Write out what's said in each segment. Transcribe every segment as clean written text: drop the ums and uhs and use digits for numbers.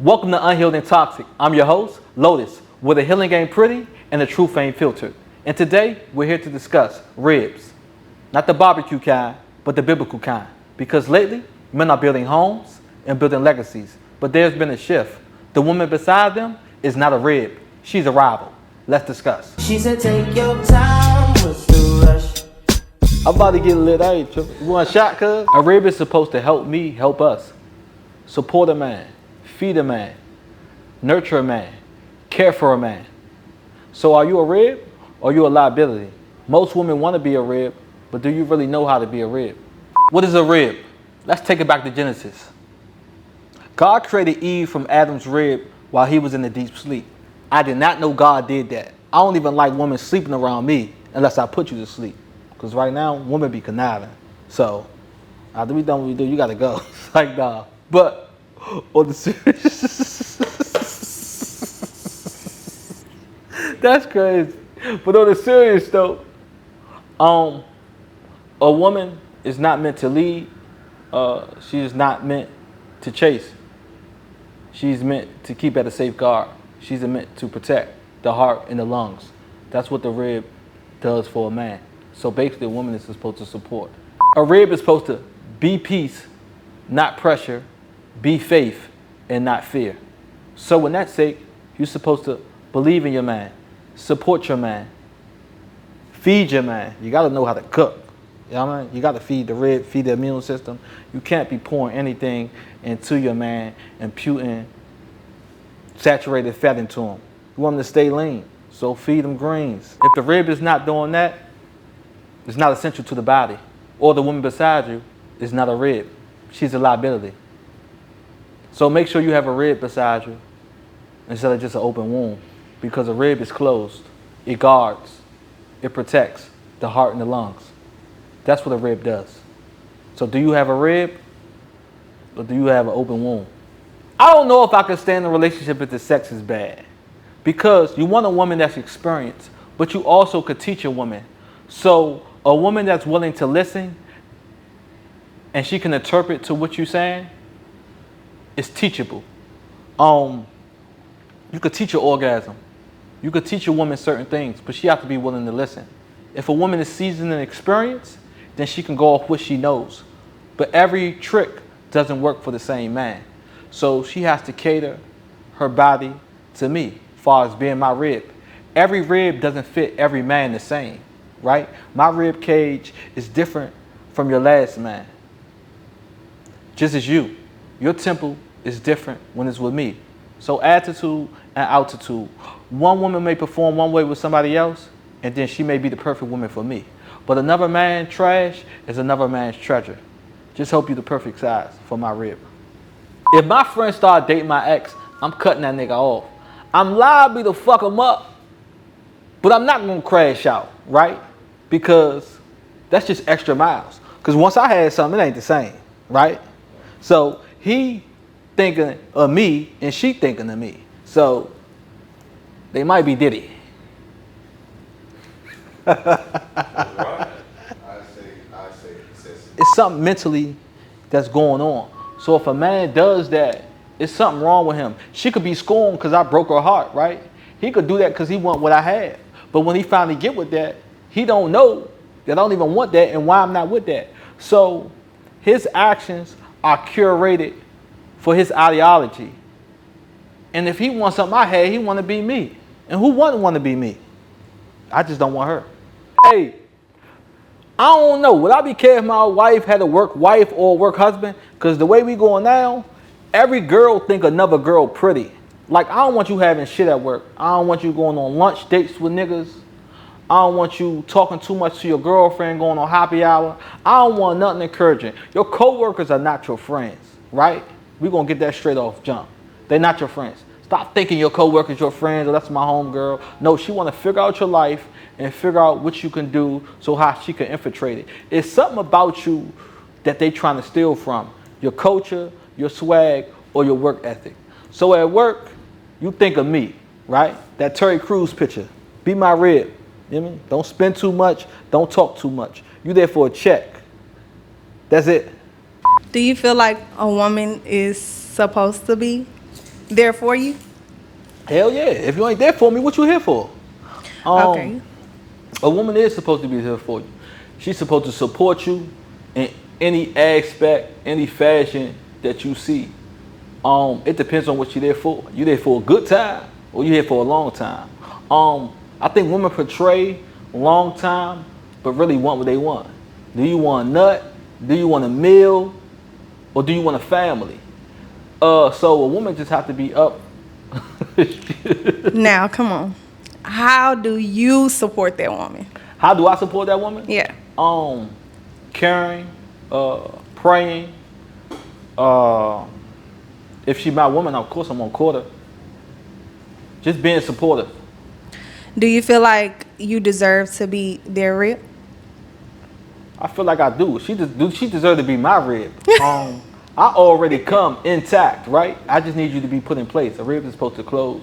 Welcome to Unhealed and Toxic. I'm your host, Lotus, where the healing ain't pretty and the truth ain't filtered. And today, we're here to discuss ribs. Not the barbecue kind, but the biblical kind. Because lately, men are building homes and building legacies. But there's been a shift. The woman beside them is not a rib. She's a rival. Let's discuss. She said, take your time with the rush. I'm about to get lit. Hey, you want a shot, cuz? A rib is supposed to help me, help us. Support a man. Feed a man, nurture a man, care for a man. So are you a rib or are you a liability? Most women want to be a rib, but do you really know how to be a rib? What is a rib? Let's take it back to Genesis. God created Eve from Adam's rib while he was in a deep sleep. I did not know God did that. I don't even like women sleeping around me unless I put you to sleep. Because right now, women be conniving. So, after we done what we do, you got to go. It's like, nah. But on the serious, that's crazy. But on the serious though, a woman is not meant to lead. She is not meant to chase. She's meant to keep at a safe guard. She's meant to protect the heart and the lungs. That's what the rib does for a man. So basically, a woman is supposed to support. A rib is supposed to be peace, not pressure. Be faith and not fear. So in that sake, you're supposed to believe in your man, support your man, feed your man. You got to know how to cook. You know what I mean? You got to feed the rib, feed the immune system. You can't be pouring anything into your man and imputing saturated fat into him. You want him to stay lean, so feed him greens. If the rib is not doing that, it's not essential to the body. Or the woman beside you is not a rib. She's a liability. So make sure you have a rib beside you instead of just an open wound, because a rib is closed. It guards. It protects the heart and the lungs. That's what a rib does. So do you have a rib or do you have an open wound? I don't know if I can stand in a relationship if the sex is bad, because you want a woman that's experienced, but you also could teach a woman. So a woman that's willing to listen and she can interpret to what you're saying, it's teachable. You could teach an orgasm. You could teach a woman certain things, but she has to be willing to listen. If a woman is seasoned and experienced, then she can go off what she knows. But every trick doesn't work for the same man. So she has to cater her body to me, as far as being my rib. Every rib doesn't fit every man the same, right? My rib cage is different from your last man. Just as you. Your temple is different when it's with me. So attitude and altitude. One woman may perform one way with somebody else, and then she may be the perfect woman for me. But another man's trash is another man's treasure. Just hope you're the perfect size for my rib. If my friend start dating my ex, I'm cutting that nigga off. I'm liable to fuck him up, but I'm not gonna crash out, right? Because that's just extra miles. Because once I had something, it ain't the same, right? So he thinking of me and she thinking of me. So they might be Diddy. It's something mentally that's going on. So if a man does that, it's something wrong with him. She could be scorned because I broke her heart, right? He could do that because he want what I had. But when he finally get with that, he don't know that I don't even want that and why I'm not with that. So his actions are curated for his ideology. And if he wants something I had, he want to be me. And who wouldn't want to be me? I just don't want her. Hey, I don't know. Would I be care if my wife had a work wife or a work husband? Because the way we going now, every girl think another girl pretty. Like, I don't want you having shit at work. I don't want you going on lunch dates with niggas. I don't want you talking too much to your girlfriend, going on happy hour. I don't want nothing encouraging. Your coworkers are not your friends, right? We're going to get that straight off jump. They're not your friends. Stop thinking your coworkers your friends, or that's my homegirl. No, she want to figure out your life and figure out what you can do so how she can infiltrate it. It's something about you that they trying to steal from. Your culture, your swag, or your work ethic. So at work, you think of me, right? That Terry Crews picture. Be my rib. You know what I mean? Don't spend too much. Don't talk too much. You there for a check. That's it. Do you feel like a woman is supposed to be there for you? Hell yeah. If you ain't there for me, what you here for? Okay. A woman is supposed to be here for you. She's supposed to support you in any aspect, any fashion that you see. It depends on what you're there for. You there for a good time or you here for a long time. I think women portray long time, but really want what they want. Do you want a nut? Do you want a meal? Or do you want a family? So a woman just have to be up. Now, come on. How do you support that woman? How do I support that woman? Yeah. Caring, praying. If she's my woman, of course I'm gonna court her. Just being supportive. Do you feel like you deserve to be their rib? I feel like I do. She deserves to be my rib. I already come intact, right? I just need you to be put in place. A rib is supposed to close.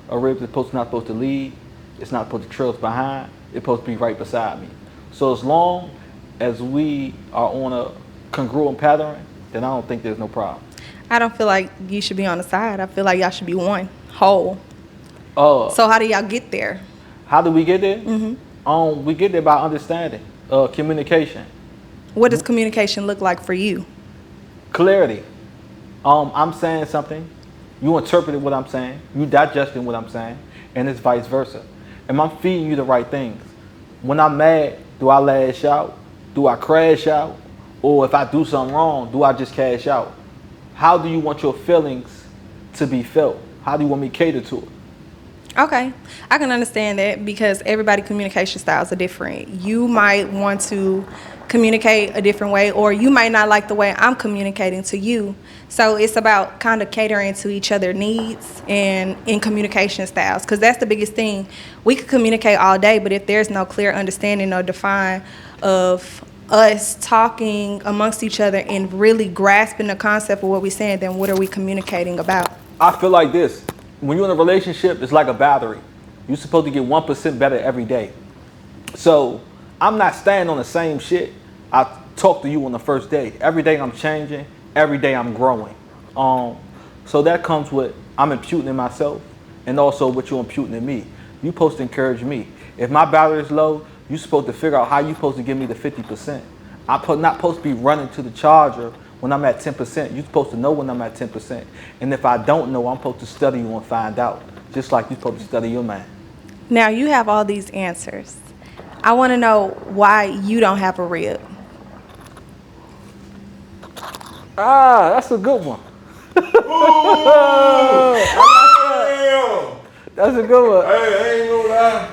A rib is not supposed to lead. It's not supposed to trail us behind. It's supposed to be right beside me. So as long as we are on a congruent pattern, then I don't think there's no problem. I don't feel like you should be on the side. I feel like y'all should be one whole. So how do y'all get there? How do we get there? We get there by understanding, communication. What does communication look like for you? Clarity. I'm saying something, you interpreting what I'm saying, you digesting what I'm saying, and it's vice versa. And I'm feeding you the right things. When I'm mad, do I lash out? Do I crash out? Or if I do something wrong, do I just cash out? How do you want your feelings to be felt? How do you want me to cater to it? Okay, I can understand that because everybody's communication styles are different. You might want to communicate a different way, or you might not like the way I'm communicating to you. So it's about kind of catering to each other's needs and in communication styles, because that's the biggest thing. We could communicate all day, but if there's no clear understanding or define of us talking amongst each other and really grasping the concept of what we're saying, then what are we communicating about? I feel like this. When you're in a relationship, it's like a battery. You're supposed to get 1% better every day. So I'm not staying on the same shit I talked to you on the first day. Every day I'm changing. Every day I'm growing. So that comes with I'm imputing in myself and also what you're imputing in me. You're supposed to encourage me. If my battery is low, you're supposed to figure out how you're supposed to give me the 50%. I'm not supposed to be running to the charger when I'm at 10%. You're supposed to know when I'm at 10%. And if I don't know, I'm supposed to study you and find out. Just like you're supposed to study your man. Now you have all these answers. I want to know why you don't have a rib. That's a good one. That's a good one. Hey, I ain't gonna lie.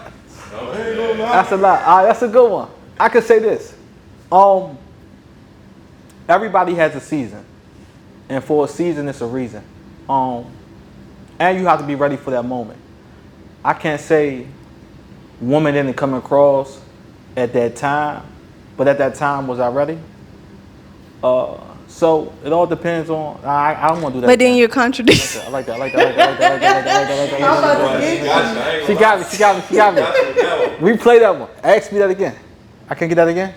I ain't gonna lie. That's a lot. That's a good one. I could say this. Everybody has a season. And for a season, it's a reason. And you have to be ready for that moment. I can't say woman didn't come across at that time, but at that time, was I ready? So it all depends on. I don't want to do that. But then you're contradicting. I like that. She got me. Replay that one. Ask me that again. I can't get that again.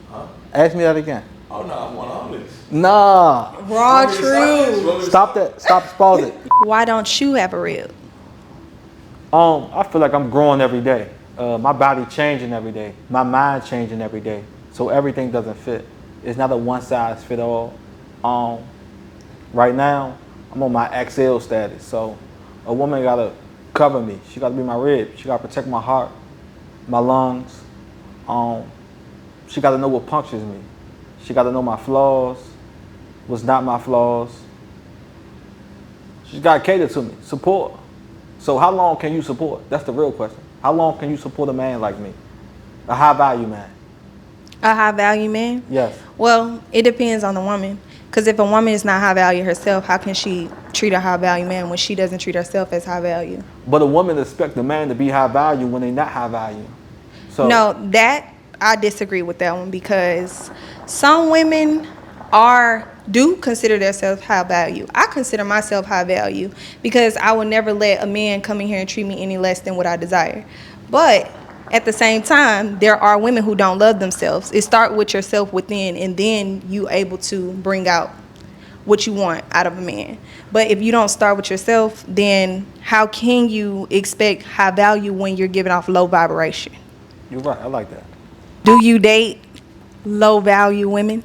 Huh? Ask me that again. Oh no, I want all this. Nah. Raw truth. Stop that. Stop. Pause it. Why don't you have a rib? I feel like I'm growing every day. My body changing every day. My mind changing every day. So everything doesn't fit. It's not a one size fit all. Right now, I'm on my XL status. So a woman gotta cover me. She gotta be my rib. She gotta protect my heart, my lungs. She gotta know what punctures me. She gotta know my flaws, what's not my flaws. She's gotta cater to me, support. So how long can you support? That's the real question. How long can you support a man like me? A high value man. A high value man? Yes. Well, it depends on the woman. Because if a woman is not high value herself, how can she treat a high value man when she doesn't treat herself as high value? But a woman expects a man to be high value when they're not high value. So No, that I disagree with that one, because some women do consider themselves high value. I consider myself high value because I will never let a man come in here and treat me any less than what I desire. But at the same time, there are women who don't love themselves. It starts with yourself within, and then you able to bring out what you want out of a man. But if you don't start with yourself, then how can you expect high value when you're giving off low vibration? You're right. I like that. Do you date low value women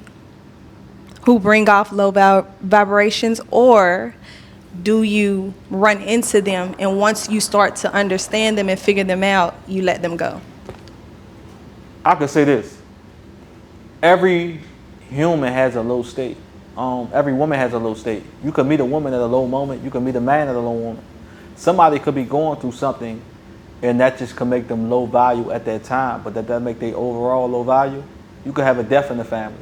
who bring off low vibrations, or do you run into them and once you start to understand them and figure them out, you let them go? I could say this. Every human has a low state. Every woman has a low state. You could meet a woman at a low moment. You could meet a man at a low moment. Somebody could be going through something, and that just could make them low value at that time, but that doesn't make their overall low value. You could have a death in the family.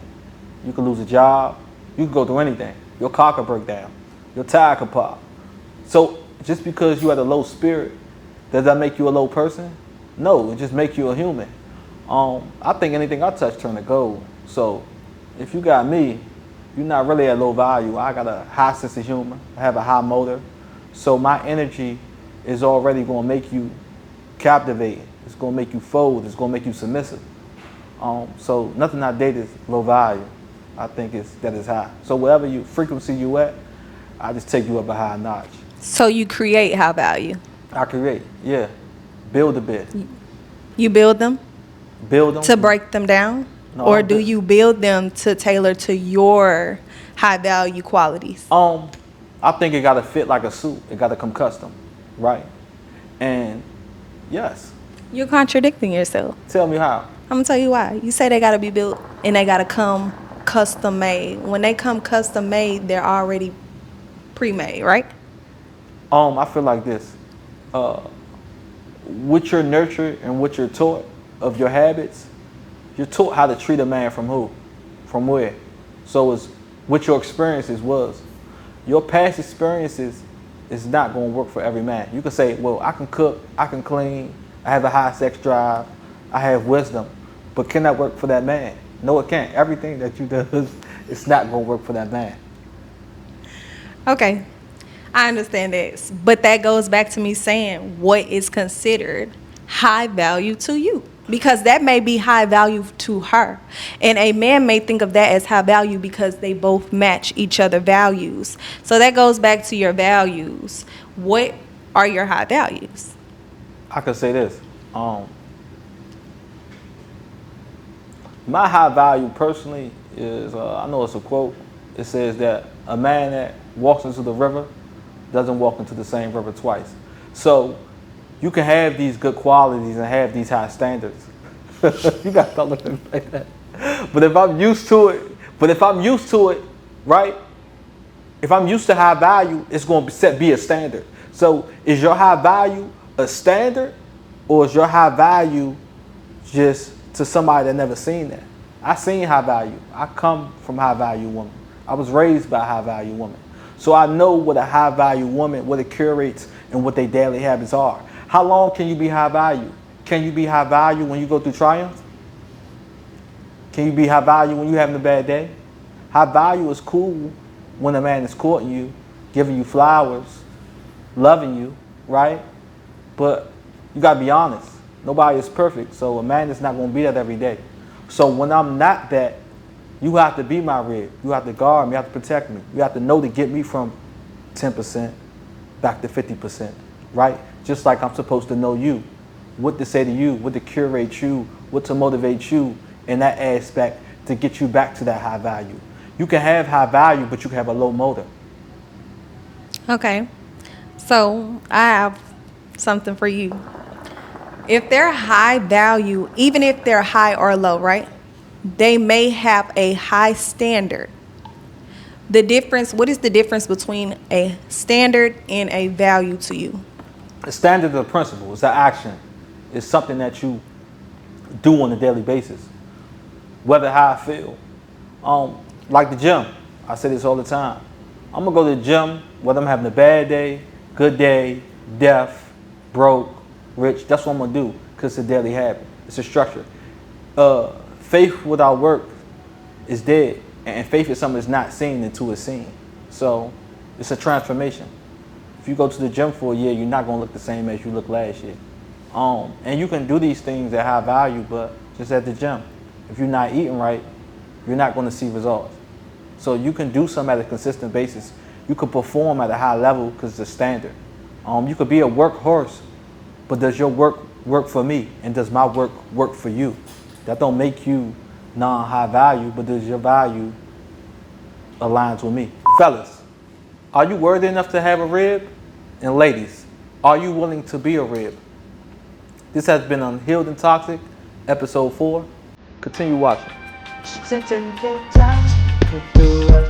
You could lose a job. You could go through anything. Your car could break down. Your tire could pop. So just because you had a low spirit, does that make you a low person? No, it just makes you a human. I think anything I touch turn to gold. So if you got me, you're not really at low value. I got a high sense of humor. I have a high motor. So my energy is already going to make you captivating. It's going to make you fold. It's going to make you submissive. So nothing I date is low value. I think that is high. So whatever frequency you at, I just take you up a high notch. So you create high value. I create, yeah. Build a bit. You build them? Build them. To break them down? No, or do you build them to tailor to your high value qualities? I think it got to fit like a suit. It got to come custom, right? And yes. You're contradicting yourself. Tell me how. I'm going to tell you why. You say they got to be built and they got to come custom made. When they come custom made, they're already pre-made, right? I feel like this. What you're nurtured and what you're taught of your habits, you're taught how to treat a man from who? From where? So it's what your experiences was. Your past experiences is not going to work for every man. You can say, well, I can cook, I can clean, I have a high sex drive, I have wisdom, but can that work for that man? No, it can't. Everything that you do, it's not going to work for that man. Okay, I understand that. But that goes back to me saying what is considered high value to you. Because that may be high value to her. And a man may think of that as high value because they both match each other's values. So that goes back to your values. What are your high values? I could say this. My high value personally is, I know it's a quote. It says that a man that walks into the river doesn't walk into the same river twice. So you can have these good qualities and have these high standards. You got to look at it like that. But if I'm used to it, right? If I'm used to high value, it's going to be a standard. So is your high value a standard, or is your high value just to somebody that never seen that? I seen high value. I come from high value woman. I was raised by a high value woman. So I know what a high value woman, what it curates and what their daily habits are. How long can you be high value? Can you be high value when you go through triumphs? Can you be high value when you're having a bad day? High value is cool when a man is courting you, giving you flowers, loving you, right? But you gotta be honest. Nobody is perfect, so a man is not gonna be that every day. So when I'm not that, you have to be my rib. You have to guard me, you have to protect me. You have to know to get me from 10% back to 50%, right? Just like I'm supposed to know you, what to say to you, what to curate you, what to motivate you in that aspect to get you back to that high value. You can have high value, but you can have a low motive. Okay, so I have something for you. If they're high value, even if they're high or low, right? They may have a high standard. What is the difference between a standard and a value to you? The standard of the principle is the action. It's something that you do on a daily basis. Whether how I feel. Like the gym. I say this all the time. I'm going to go to the gym whether I'm having a bad day, good day, deaf, broke, rich. That's what I'm going to do because it's a daily habit. It's a structure. Faith without work is dead. And faith is something that's not seen until it's seen. So it's a transformation. If you go to the gym for a year, you're not going to look the same as you looked last year. And you can do these things at high value, but just at the gym. If you're not eating right, you're not going to see results. So you can do something at a consistent basis. You could perform at a high level because it's a standard. You could be a workhorse, but does your work for me? And does my work for you? That don't make you non-high value, but does your value aligns with me? Fellas, are you worthy enough to have a rib? And ladies, are you willing to be a rib? This has been Unhealed and Toxic, episode 4. Continue watching. Take your time with the rush.